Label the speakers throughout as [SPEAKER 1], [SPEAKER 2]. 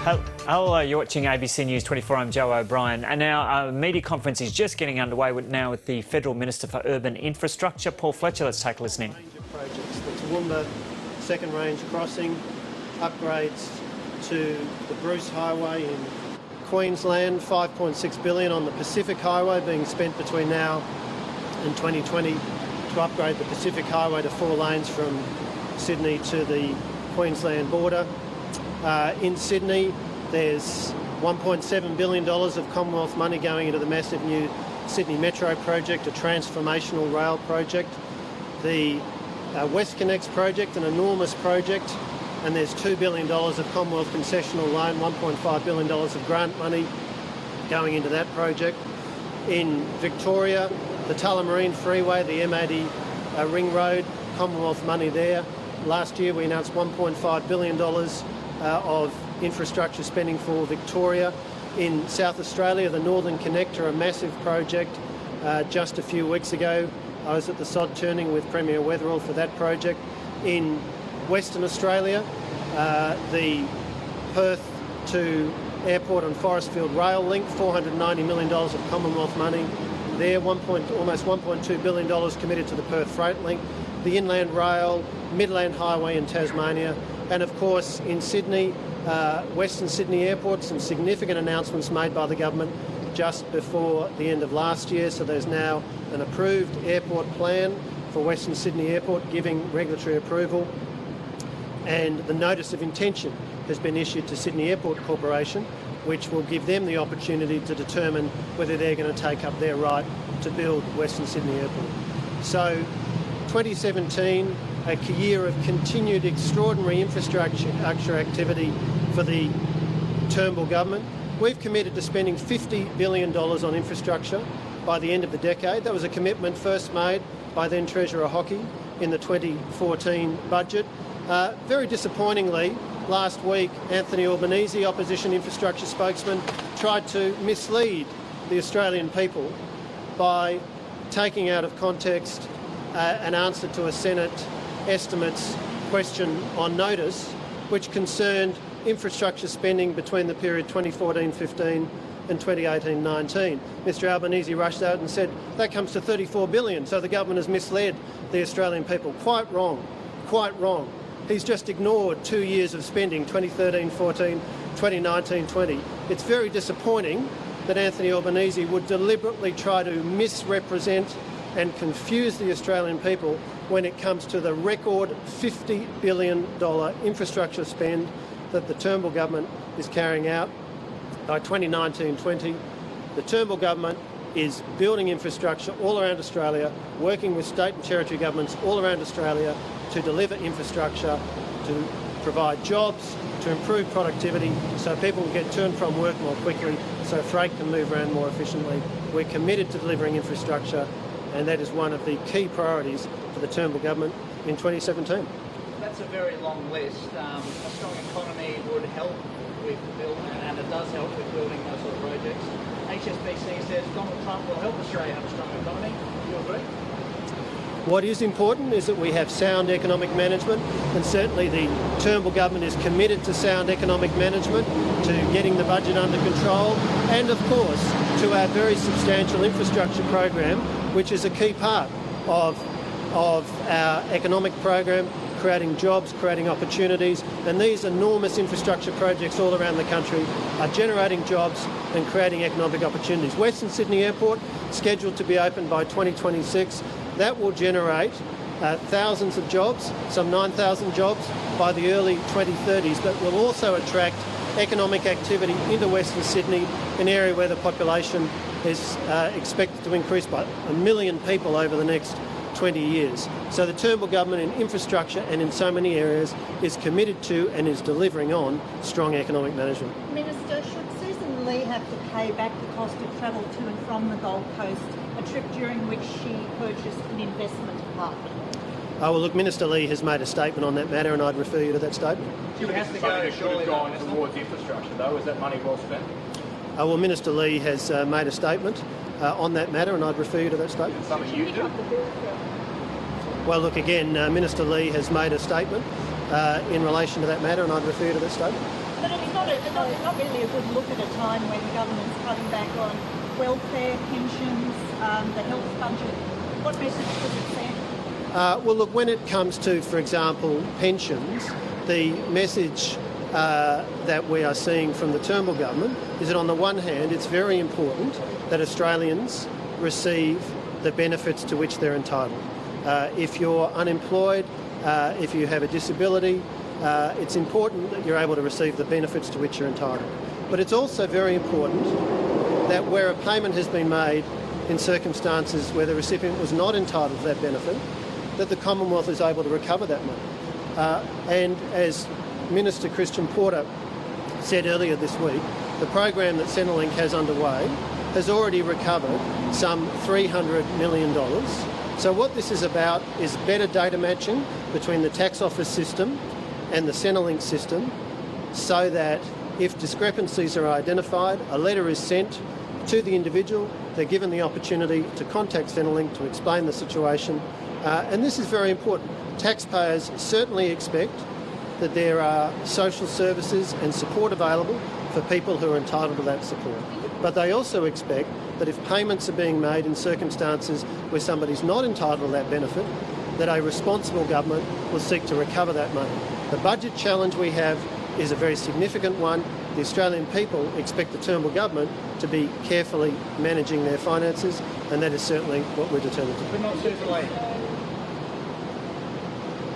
[SPEAKER 1] Hello, you're watching ABC News 24. I'm Joe O'Brien. And now a media conference is just getting underway now with the Federal Minister for Urban Infrastructure, Paul Fletcher. Let's take a listen in.
[SPEAKER 2] Range of projects, the Toowoomba Second Range Crossing, upgrades to the Bruce Highway in Queensland, $5.6 billion on the Pacific Highway being spent between now and 2020 to upgrade the Pacific Highway to 4 lanes from Sydney to the Queensland border. In Sydney, there's $1.7 billion of Commonwealth money going into the massive new Sydney Metro project, a transformational rail project. The WestConnex project, an enormous project, and there's $2 billion of Commonwealth concessional loan, $1.5 billion of grant money going into that project. In Victoria, the Tullamarine Freeway, the M80 ring road, Commonwealth money there. Last year we announced $1.5 billion of infrastructure spending for Victoria. In South Australia, the Northern Connector, a massive project. Just a few weeks ago, I was at the sod turning with Premier Weatherill for that project. In Western Australia, the Perth to Airport and Forestfield Rail Link, $490 million of Commonwealth money there, almost $1.2 billion committed to the Perth Freight Link. The Inland Rail, Midland Highway in Tasmania, and of course in Sydney, Western Sydney Airport, some significant announcements made by the government just before the end of last year. So there's now an approved airport plan for Western Sydney Airport giving regulatory approval, and the notice of intention has been issued to Sydney Airport Corporation, which will give them the opportunity to determine whether they're going to take up their right to build Western Sydney Airport. So 2017, a year of continued extraordinary infrastructure activity for the Turnbull government. We've committed to spending $50 billion on infrastructure by the end of the decade. That was a commitment first made by then Treasurer Hockey in the 2014 budget. Very disappointingly, last week, Anthony Albanese, opposition infrastructure spokesman, tried to mislead the Australian people by taking out of context an answer to a Senate estimates question on notice, which concerned infrastructure spending between the period 2014-15 and 2018-19. Mr Albanese rushed out and said that comes to $34 billion, so the government has misled the Australian people. Quite wrong, quite wrong. He's just ignored 2 years of spending, 2013-14, 2019-20. It's very disappointing that Anthony Albanese would deliberately try to misrepresent and confuse the Australian people when it comes to the record $50 billion infrastructure spend that the Turnbull government is carrying out by 2019-20. The Turnbull government is building infrastructure all around Australia, working with state and territory governments all around Australia to deliver infrastructure, to provide jobs, to improve productivity so people can get to and from work more quickly, so freight can move around more efficiently. We're committed to delivering infrastructure, and that is one of the key priorities for the Turnbull government in 2017.
[SPEAKER 3] That's a very long list. A strong economy would help with building, and it does help with building those sort of projects. HSBC says Donald Trump will help Australia have a strong economy. Do you agree?
[SPEAKER 2] What is important is that we have sound economic management, and certainly the Turnbull government is committed to sound economic management, to getting the budget under control, and of course to our very substantial infrastructure program, which is a key part of our economic program, creating jobs, creating opportunities, and these enormous infrastructure projects all around the country are generating jobs and creating economic opportunities. Western Sydney Airport, scheduled to be open by 2026, that will generate thousands of jobs, some 9,000 jobs by the early 2030s, but will also attract economic activity into Western Sydney, an area where the population is expected to increase by 1 million people over the next 20 years. So the Turnbull government in infrastructure and in so many areas is committed to and is delivering on strong economic management.
[SPEAKER 4] Minister, should Susan Lee have to pay back the cost of travel to and from the Gold Coast, a trip during which she purchased an investment apartment?
[SPEAKER 2] Oh, well, look, Minister Lee has made a statement on that matter, and I'd refer you to that statement.
[SPEAKER 3] She has to
[SPEAKER 5] Something
[SPEAKER 3] go.
[SPEAKER 5] that should have gone towards infrastructure, though. Is that money well spent?
[SPEAKER 2] Well, Minister Lee has made a statement on that matter, and I'd refer you to that statement.
[SPEAKER 5] Something you do?
[SPEAKER 2] Well, look, again, Minister Lee has made a statement in relation to that matter, and I'd refer you to that statement.
[SPEAKER 4] But it's not really a good look at a time when the government's cutting back on welfare, pensions, the health budget. What message does it send?
[SPEAKER 2] Well, look, when it comes to, for example, pensions, the message that we are seeing from the Turnbull government is that on the one hand, it's very important that Australians receive the benefits to which they're entitled. If you're unemployed, if you have a disability, it's important that you're able to receive the benefits to which you're entitled. But it's also very important that where a payment has been made in circumstances where the recipient was not entitled to that benefit, that the Commonwealth is able to recover that money. And as Minister Christian Porter said earlier this week, the program that Centrelink has underway has already recovered some $300 million. So what this is about is better data matching between the tax office system and the Centrelink system, so that if discrepancies are identified, a letter is sent to the individual, they're given the opportunity to contact Centrelink to explain the situation. And this is very important. Taxpayers certainly expect that there are social services and support available for people who are entitled to that support. But they also expect that if payments are being made in circumstances where somebody's not entitled to that benefit, that a responsible government will seek to recover that money. The budget challenge we have is a very significant one. The Australian people expect the Turnbull government to be carefully managing their finances, and that is certainly what we're determined to do.
[SPEAKER 3] But not Susan Lee.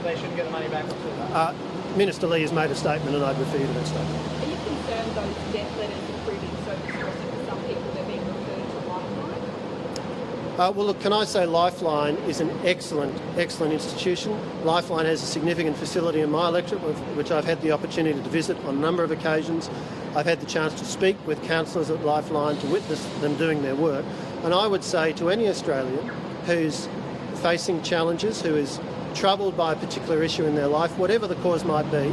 [SPEAKER 3] They shouldn't get the money back on Susan.
[SPEAKER 2] Minister Lee has made a statement, and I'd refer you to that statement.
[SPEAKER 6] Are you concerned those death letters are proving so distressing for some people they're being referred to Lifeline?
[SPEAKER 2] Well, look, can I say Lifeline is an excellent institution. Lifeline has a significant facility in my electorate, which I've had the opportunity to visit on a number of occasions. I've had the chance to speak with councillors at Lifeline to witness them doing their work. And I would say to any Australian who's facing challenges, who is troubled by a particular issue in their life, whatever the cause might be,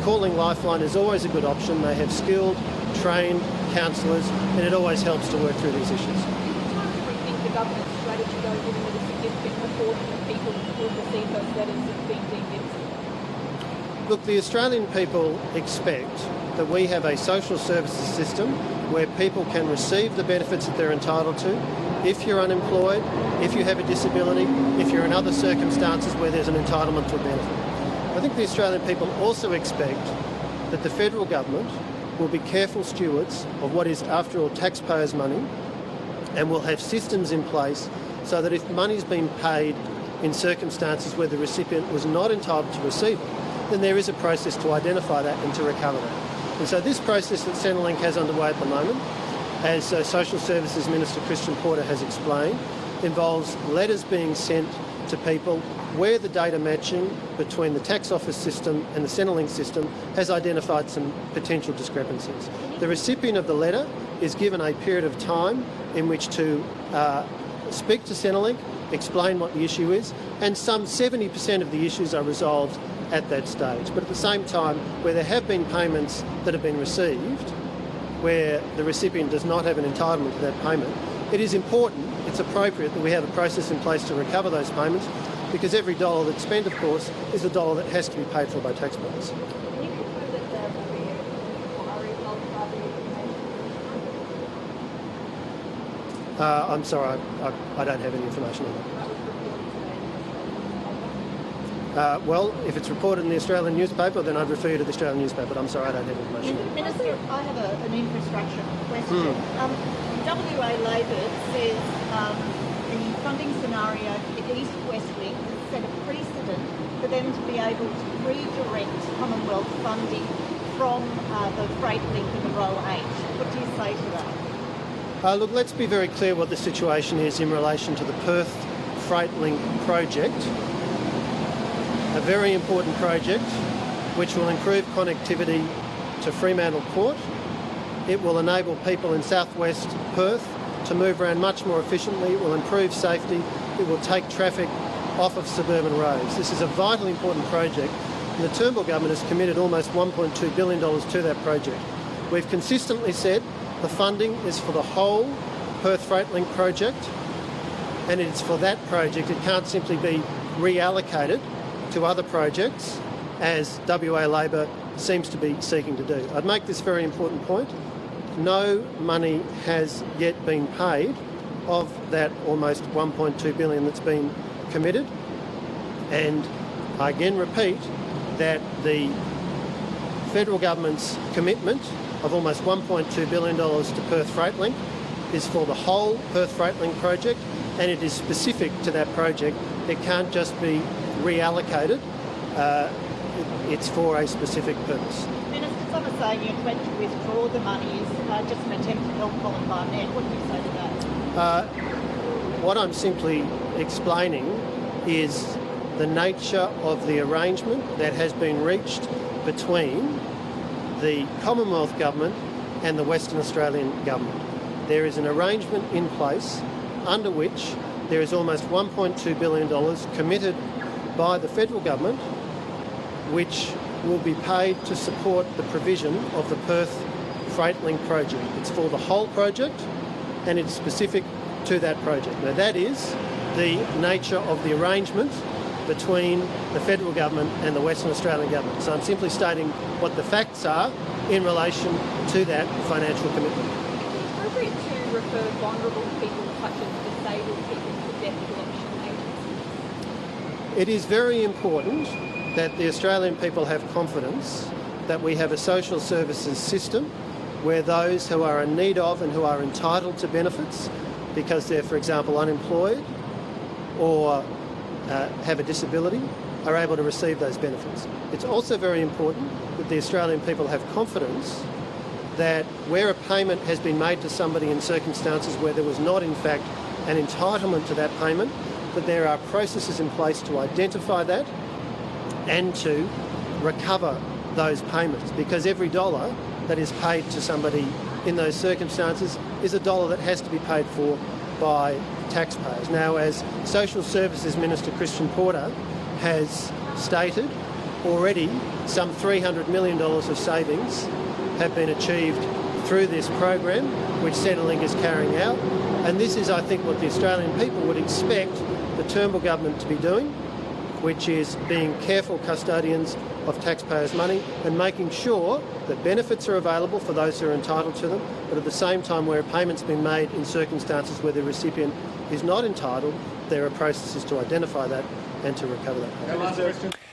[SPEAKER 2] calling Lifeline is always a good option. They have skilled, trained counsellors, and it always helps to work through these issues.
[SPEAKER 6] Is it time to rethink the government's strategy though, given that a significant proportion of people who have received those letters have been deemed innocent?
[SPEAKER 2] Look, the Australian people expect that we have a social services system where people can receive the benefits that they're entitled to. If you're unemployed, if you have a disability, if you're in other circumstances where there's an entitlement to a benefit. I think the Australian people also expect that the federal government will be careful stewards of what is, after all, taxpayers' money, and will have systems in place so that if money's been paid in circumstances where the recipient was not entitled to receive it, then there is a process to identify that and to recover that. And so this process that Centrelink has underway at the moment, as Social Services Minister Christian Porter has explained, involves letters being sent to people where the data matching between the tax office system and the Centrelink system has identified some potential discrepancies. The recipient of the letter is given a period of time in which to speak to Centrelink, explain what the issue is, and some 70% of the issues are resolved at that stage. But at the same time, where there have been payments that have been received, where the recipient does not have an entitlement to that payment, it is important, it's appropriate that we have a process in place to recover those payments, because every dollar that's spent, of course, is a dollar that has to be paid for by taxpayers.
[SPEAKER 6] Can you confirm that there will be an inquiry held by the
[SPEAKER 2] I'm sorry, I don't have any information on that. Well, if it's reported in the Australian newspaper, then I'd refer you to the Australian newspaper, but I'm sorry, I don't have information.
[SPEAKER 4] Minister, I have an infrastructure question. WA Labor says the funding scenario for the East-West Link has set a precedent for them to be able to redirect Commonwealth funding from the freight link in the Row H. What do you say to that?
[SPEAKER 2] Look, let's be very clear what the situation is in relation to the Perth Freight Link project. A very important project which will improve connectivity to Fremantle Port. It will enable people in southwest Perth to move around much more efficiently. It will improve safety. It will take traffic off of suburban roads. This is a vitally important project, and the Turnbull government has committed almost $1.2 billion to that project. We've consistently said the funding is for the whole Perth Freight Link project, and it's for that project. It can't simply be reallocated to other projects as WA Labor seems to be seeking to do. I'd make this very important point. No money has yet been paid of that almost $1.2 billion that's been committed. And I again repeat that the federal government's commitment of almost $1.2 billion to Perth Freight Link is for the whole Perth Freight Link project, and it is specific to that project. It can't just be reallocated. It's for a specific purpose.
[SPEAKER 4] Minister, some are saying you went to withdraw the money is just an attempt to help Colin Barnett. What do you say to that?
[SPEAKER 2] What I'm simply explaining is the nature of the arrangement that has been reached between the Commonwealth Government and the Western Australian Government. There is an arrangement in place under which there is almost $1.2 billion committed by the federal government, which will be paid to support the provision of the Perth Freight Link project. It's for the whole project and it's specific to that project. Now that is the nature of the arrangement between the federal government and the Western Australian government. So I'm simply stating what the facts are in relation to that financial commitment.
[SPEAKER 6] Is it appropriate to refer vulnerable people such as disabled people to debt collection agencies?
[SPEAKER 2] It is very important that the Australian people have confidence that we have a social services system where those who are in need of and who are entitled to benefits because they're, for example, unemployed or have a disability are able to receive those benefits. It's also very important that the Australian people have confidence that where a payment has been made to somebody in circumstances where there was not in fact an entitlement to that payment, that there are processes in place to identify that and to recover those payments, because every dollar that is paid to somebody in those circumstances is a dollar that has to be paid for by taxpayers. Now, as Social Services Minister Christian Porter has stated, already some $300 million of savings have been achieved through this program, which Centrelink is carrying out. And this is, I think, what the Australian people would expect the Turnbull government to be doing, which is being careful custodians of taxpayers' money and making sure that benefits are available for those who are entitled to them, but at the same time where a payment's been made in circumstances where the recipient is not entitled, there are processes to identify that and to recover that.